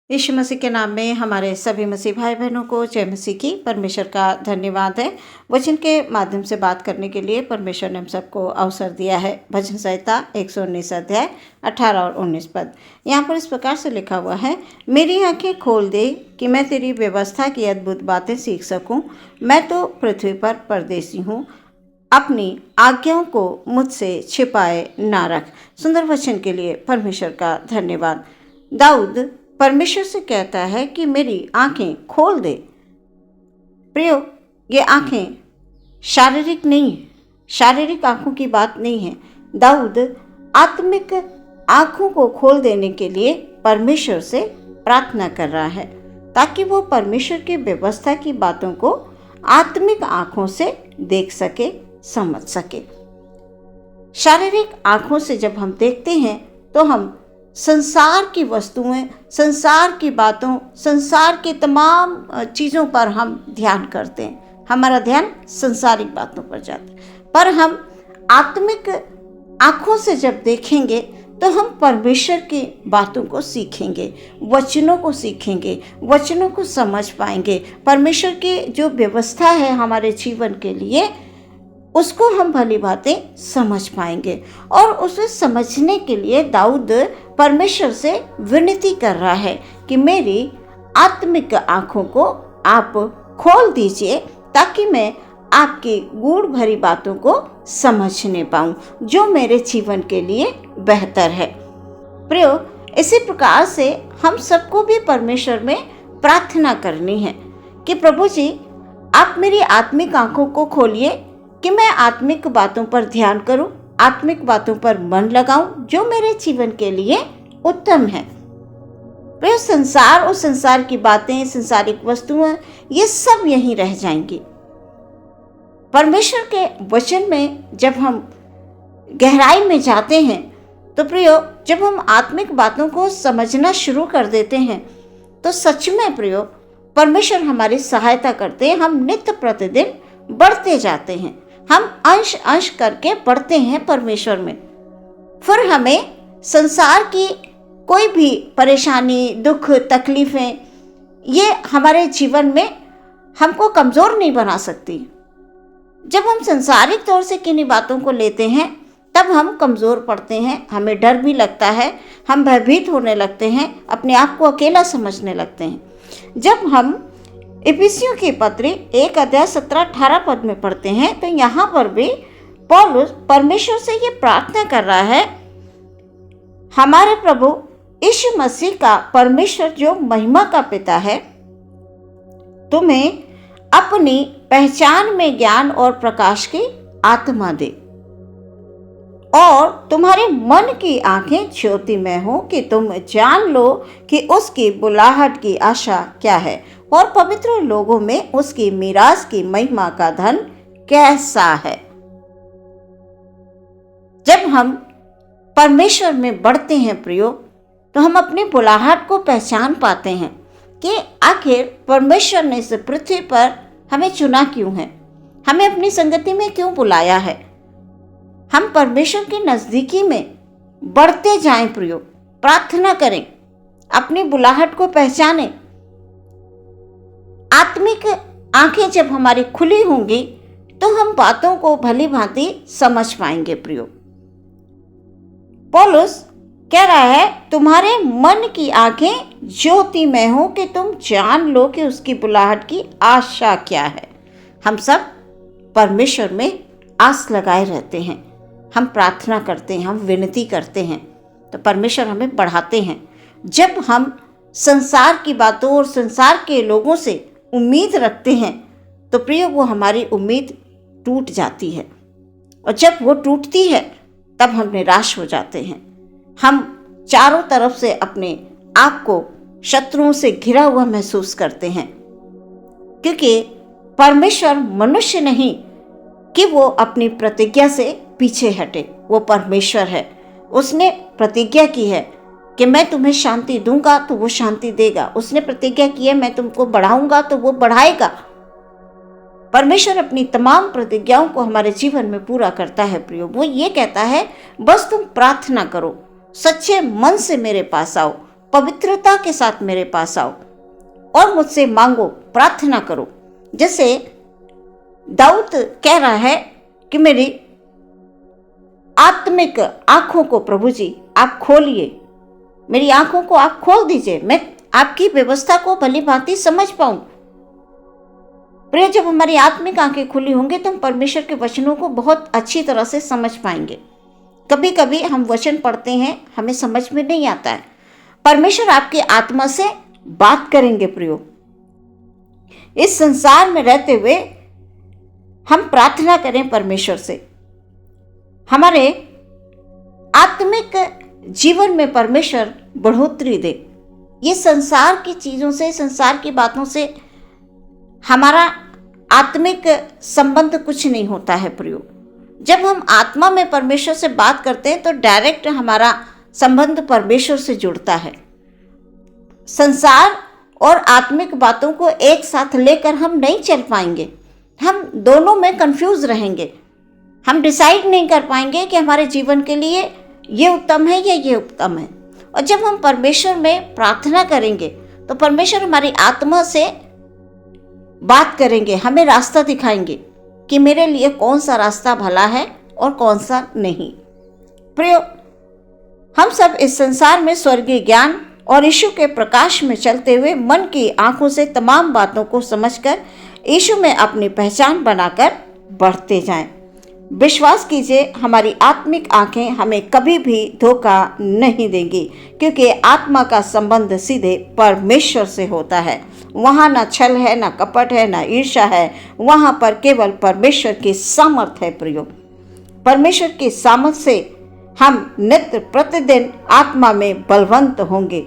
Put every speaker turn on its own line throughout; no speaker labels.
यीशु मसीह के नाम में हमारे सभी मसीह भाई बहनों को जय मसीह की। परमेश्वर का धन्यवाद है। वचन के माध्यम से बात करने के लिए परमेश्वर ने हम सबको अवसर दिया है। भजन संहिता 119 अध्याय 18 और 19 पद यहाँ पर इस प्रकार से लिखा हुआ है, मेरी आंखें खोल दे कि मैं तेरी व्यवस्था की अद्भुत बातें सीख सकूं। मैं तो पृथ्वी पर परदेसी हूँ, अपनी आज्ञाओं को मुझसे छिपाए ना रख। सुंदर वचन के लिए परमेश्वर का धन्यवाद। दाऊद परमेश्वर से कहता है कि मेरी आंखें खोल दे। प्रियो, ये आंखें शारीरिक नहीं है, शारीरिक आंखों की बात नहीं है। दाऊद आत्मिक आंखों को खोल देने के लिए परमेश्वर से प्रार्थना कर रहा है ताकि वो परमेश्वर की व्यवस्था की बातों को आत्मिक आंखों से देख सके, समझ सके। शारीरिक आंखों से जब हम देखते हैं तो हम संसार की वस्तुएं, संसार की बातों, संसार के तमाम चीज़ों पर हम ध्यान करते हैं। हमारा ध्यान संसारिक बातों पर जाता है। पर हम आत्मिक आँखों से जब देखेंगे तो हम परमेश्वर की बातों को सीखेंगे, वचनों को सीखेंगे, वचनों को समझ पाएंगे। परमेश्वर की जो व्यवस्था है हमारे जीवन के लिए, उसको हम भली बातें समझ पाएंगे। और उसे समझने के लिए दाऊद परमेश्वर से विनती कर रहा है कि मेरी आत्मिक आंखों को आप खोल दीजिए ताकि मैं आपकी गूढ़ भरी बातों को समझने पाऊं जो मेरे जीवन के लिए बेहतर है। प्रियो, इसी प्रकार से हम सबको भी परमेश्वर में प्रार्थना करनी है कि प्रभु जी, आप मेरी आत्मिक आंखों को खोलिए कि मैं आत्मिक बातों पर ध्यान करूं, आत्मिक बातों पर मन लगाऊं जो मेरे जीवन के लिए उत्तम है। प्रिय, संसार और संसार की बातें, संसारिक वस्तुएं, ये सब यहीं रह जाएंगी। परमेश्वर के वचन में जब हम गहराई में जाते हैं तो प्रियो, जब हम आत्मिक बातों को समझना शुरू कर देते हैं तो सच में प्रियो, परमेश्वर हमारी सहायता करते हैं। हम नित्य प्रतिदिन बढ़ते जाते हैं, हम अंश अंश करके बढ़ते हैं परमेश्वर में। फिर हमें संसार की कोई भी परेशानी, दुख, तकलीफें, ये हमारे जीवन में हमको कमज़ोर नहीं बना सकती। जब हम संसारिक तौर से किन्हीं बातों को लेते हैं तब हम कमज़ोर पड़ते हैं, हमें डर भी लगता है, हम भयभीत होने लगते हैं, अपने आप को अकेला समझने लगते हैं। जब हम इफिसियों की पत्री 1 अध्याय 17-18 पद में पढ़ते हैं तो यहाँ पर भी पौलुस परमेश्वर से ये प्रार्थना कर रहा है, हमारे प्रभु यीशु मसीह का परमेश्वर जो महिमा का पिता है, तुम्हें अपनी पहचान में ज्ञान और प्रकाश की आत्मा दे और तुम्हारे मन की आंखें ज्योतिमय हो कि तुम जान लो कि उसकी बुलाहट की आशा क्या है और पवित्र लोगों में उसकी मीरास की महिमा का धन कैसा है। जब हम परमेश्वर में बढ़ते हैं प्रियो, तो हम अपनी बुलाहट को पहचान पाते हैं कि आखिर परमेश्वर ने इस पृथ्वी पर हमें चुना क्यों है, हमें अपनी संगति में क्यों बुलाया है। हम परमेश्वर की नज़दीकी में बढ़ते जाएं प्रियो, प्रार्थना करें, अपनी बुलाहट को पहचानें। आत्मिक आंखें जब हमारी खुली होंगी तो हम बातों को भली भांति समझ पाएंगे। प्रियो, पौलुस कह रहा है, तुम्हारे मन की आंखें ज्योतिमय हो कि तुम जान लो कि उसकी बुलाहट की आशा क्या है। हम सब परमेश्वर में आस लगाए रहते हैं, हम प्रार्थना करते हैं, हम विनती करते हैं तो परमेश्वर हमें बढ़ाते हैं। जब हम संसार की बातों और संसार के लोगों से उम्मीद रखते हैं तो प्रिय, वो हमारी उम्मीद टूट जाती है और जब वो टूटती है तब हम निराश हो जाते हैं। हम चारों तरफ से अपने आप को शत्रुओं से घिरा हुआ महसूस करते हैं, क्योंकि परमेश्वर मनुष्य नहीं कि वो अपनी प्रतिज्ञा से पीछे हटे। वो परमेश्वर है, उसने प्रतिज्ञा की है कि मैं तुम्हें शांति दूंगा तो वो शांति देगा। उसने प्रतिज्ञा की है मैं तुमको बढ़ाऊंगा तो वो बढ़ाएगा। परमेश्वर अपनी तमाम प्रतिज्ञाओं को हमारे जीवन में पूरा करता है। प्रियो, वो ये कहता है, बस तुम प्रार्थना करो, सच्चे मन से मेरे पास आओ, पवित्रता के साथ मेरे पास आओ और मुझसे मांगो, प्रार्थना करो। जैसे दाऊद कह रहा है कि मेरी आत्मिक आंखों को प्रभु जी आप खोलिए, मेरी आंखों को आप खोल दीजिए, मैं आपकी व्यवस्था को भली भांति समझ पाऊं। प्रिय, जब हमारी आत्मिक आंखें खुली होंगी तो हम परमेश्वर के वचनों को बहुत अच्छी तरह से समझ पाएंगे। कभी कभी हम वचन पढ़ते हैं, हमें समझ में नहीं आता है, परमेश्वर आपकी आत्मा से बात करेंगे। प्रियो, इस संसार में रहते हुए हम प्रार्थना करें परमेश्वर से, हमारे आत्मिक जीवन में परमेश्वर बढ़ोतरी दे। ये संसार की चीज़ों से, संसार की बातों से हमारा आत्मिक संबंध कुछ नहीं होता है। प्रियो, जब हम आत्मा में परमेश्वर से बात करते हैं तो डायरेक्ट हमारा संबंध परमेश्वर से जुड़ता है। संसार और आत्मिक बातों को एक साथ लेकर हम नहीं चल पाएंगे, हम दोनों में कंफ्यूज रहेंगे, हम डिसाइड नहीं कर पाएंगे कि हमारे जीवन के लिए ये उत्तम है या ये उत्तम है। और जब हम परमेश्वर में प्रार्थना करेंगे तो परमेश्वर हमारी आत्मा से बात करेंगे, हमें रास्ता दिखाएंगे कि मेरे लिए कौन सा रास्ता भला है और कौन सा नहीं। प्रियो, हम सब इस संसार में स्वर्गीय ज्ञान और यीशु के प्रकाश में चलते हुए मन की आंखों से तमाम बातों को समझकर यीशु में अपनी पहचान बनाकर बढ़ते जाएं। विश्वास कीजिए, हमारी आत्मिक आंखें हमें कभी भी धोखा नहीं देंगी, क्योंकि आत्मा का संबंध सीधे परमेश्वर से होता है। वहाँ ना छल है, ना कपट है, ना ईर्ष्या है, वहाँ पर केवल परमेश्वर की सामर्थ है। प्रियो, परमेश्वर की सामर्थ से हम नित्य प्रतिदिन आत्मा में बलवंत होंगे,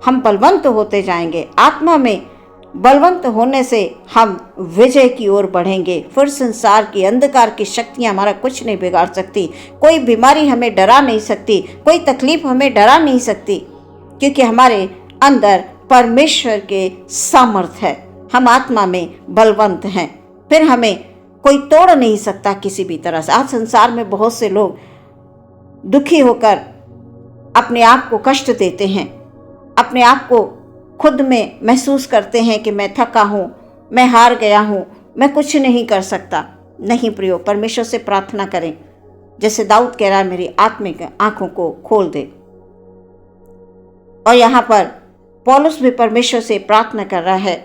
हम बलवंत होते जाएंगे। आत्मा में बलवंत होने से हम विजय की ओर बढ़ेंगे। फिर संसार की अंधकार की शक्तियां हमारा कुछ नहीं बिगाड़ सकती, कोई बीमारी हमें डरा नहीं सकती, कोई तकलीफ हमें डरा नहीं सकती, क्योंकि हमारे अंदर परमेश्वर के सामर्थ है। हम आत्मा में बलवंत हैं, फिर हमें कोई तोड़ नहीं सकता किसी भी तरह से। आज संसार में बहुत से लोग दुखी होकर अपने आप को कष्ट देते हैं, अपने आप को खुद में महसूस करते हैं कि मैं थका हूँ, मैं हार गया हूँ, मैं कुछ नहीं कर सकता। नहीं प्रियो, परमेश्वर से प्रार्थना करें, जैसे दाऊद कह रहा है मेरी आत्मिक आंखों को खोल दे। और यहाँ पर पौलुस भी परमेश्वर से प्रार्थना कर रहा है,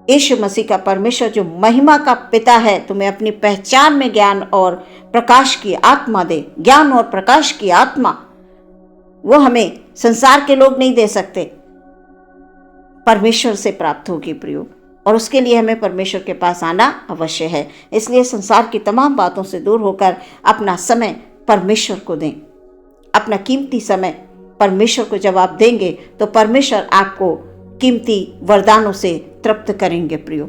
यीशु मसीह का परमेश्वर जो महिमा का पिता है तुम्हें अपनी पहचान में ज्ञान और प्रकाश की आत्मा दे। ज्ञान और प्रकाश की आत्मा वो हमें संसार के लोग नहीं दे सकते, परमेश्वर से प्राप्त होगी प्रियो, और उसके लिए हमें परमेश्वर के पास आना अवश्य है। इसलिए संसार की तमाम बातों से दूर होकर अपना समय परमेश्वर को दें। अपना कीमती समय परमेश्वर को जब आप देंगे तो परमेश्वर आपको कीमती वरदानों से तृप्त करेंगे। प्रियो,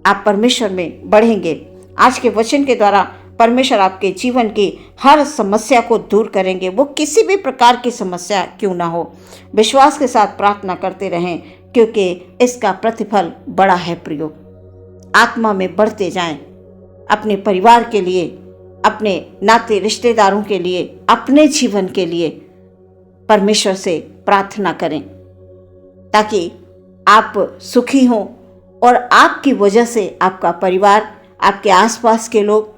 आप परमेश्वर में बढ़ेंगे। आज के वचन के द्वारा परमेश्वर आपके जीवन की हर समस्या को दूर करेंगे, वो किसी भी प्रकार की समस्या क्यों ना हो। विश्वास के साथ प्रार्थना करते रहें, क्योंकि इसका प्रतिफल बड़ा है। प्रियो, आत्मा में बढ़ते जाएं, अपने परिवार के लिए, अपने नाते रिश्तेदारों के लिए, अपने जीवन के लिए परमेश्वर से प्रार्थना करें, ताकि आप सुखी हों और आपकी वजह से आपका परिवार, आपके आसपास के लोग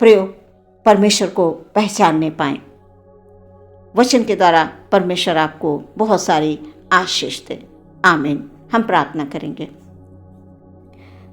प्रियो परमेश्वर को पहचानने पाएं। वचन के द्वारा परमेश्वर आपको बहुत सारी आशीष दे। आमीन। हम प्रार्थना करेंगे।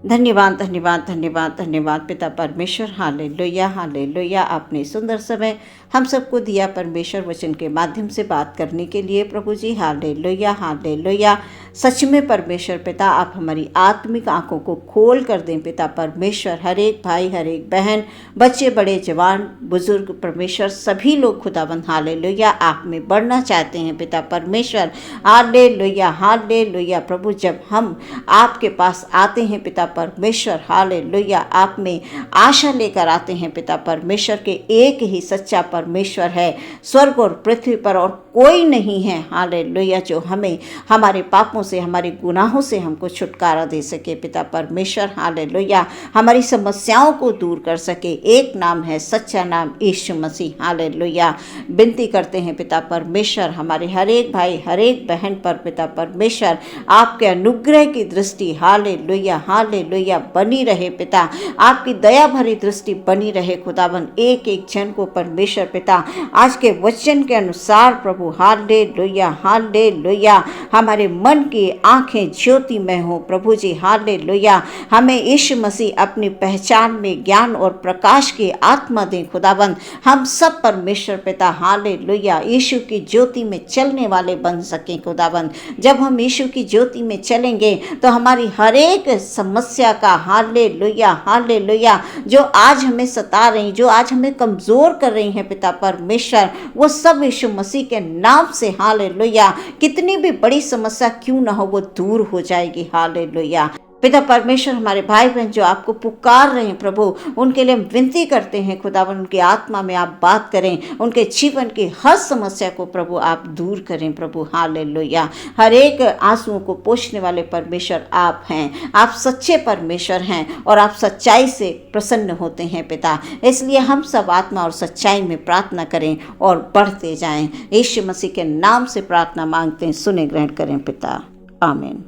धन्यवाद धन्यवाद धन्यवाद धन्यवाद पिता परमेश्वर, हालेलुया हालेलुया। आपने सुंदर समय हम सबको दिया परमेश्वर वचन के माध्यम से बात करने के लिए प्रभु जी। Hallelujah hallelujah. सच में परमेश्वर पिता, आप हमारी आत्मिक आंखों को खोल कर दें पिता परमेश्वर। हर एक भाई, हर एक बहन, बच्चे बड़े जवान बुजुर्ग परमेश्वर, सभी लोग खुदाबंद हालेलुया आप में बढ़ना चाहते हैं पिता परमेश्वर। Hallelujah hallelujah. प्रभु, जब हम आपके पास आते हैं पिता परमेश्वर, हालेलुया आप में आशा लेकर आते हैं पिता परमेश्वर के एक ही सच्चा परमेश्वर है। स्वर्ग और पृथ्वी पर और कोई नहीं है हालेलुया जो हमें हमारे पापों से, हमारे गुनाहों से हमको छुटकारा दे सके पिता परमेश्वर। हालेलुया हमारी समस्याओं को दूर कर सके। एक नाम है, सच्चा नाम यीशु मसीह। हालेलुया विनती करते हैं पिता परमेश्वर हमारे हर एक भाई, हर एक बहन पर पिता परमेश्वर आपके अनुग्रह की दृष्टि हालेलुया हालेलुया बनी रहे पिता। आपकी दया भरी दृष्टि बनी रहे खुदावन एक एक जन को परमेश्वर पिता आज के वचन के अनुसार प्रभु हालेलुया हालेलुया हमारे मन की आंखें ज्योतिमय हो प्रभु जी। हालेलुया हमें यीशु मसीह अपनी पहचान में ज्ञान और प्रकाश की आत्मा दें खुदाबंद। हम सब परमेश्वर पिता हालेलुया यीशु की ज्योति में चलने वाले बन सकें खुदाबंद। जब हम यीशु की ज्योति में चलेंगे तो हमारी हर एक समस्या का हालेलुया हालेलुया जो आज हमें सता रही, जो आज हमें कमज़ोर कर रही हैं पिता परमेश्वर, वो सब यीशु मसीह के नाम से हालेलुया कितनी भी बड़ी समस्या क्यों ना हो वो दूर हो जाएगी। हालेलुया पिता परमेश्वर हमारे भाई बहन जो आपको पुकार रहे हैं प्रभु, उनके लिए हम विनती करते हैं खुदावन उनकी आत्मा में आप बात करें, उनके जीवन की हर समस्या को प्रभु आप दूर करें प्रभु। हालेलुया हर एक आंसुओं को पोंछने वाले परमेश्वर आप हैं। आप सच्चे परमेश्वर हैं और आप सच्चाई से प्रसन्न होते हैं पिता। इसलिए हम सब आत्मा और सच्चाई में प्रार्थना करें और बढ़ते जाएं। यीशु मसीह के नाम से प्रार्थना मांगते हैं, सुने ग्रहण करें पिता, आमीन।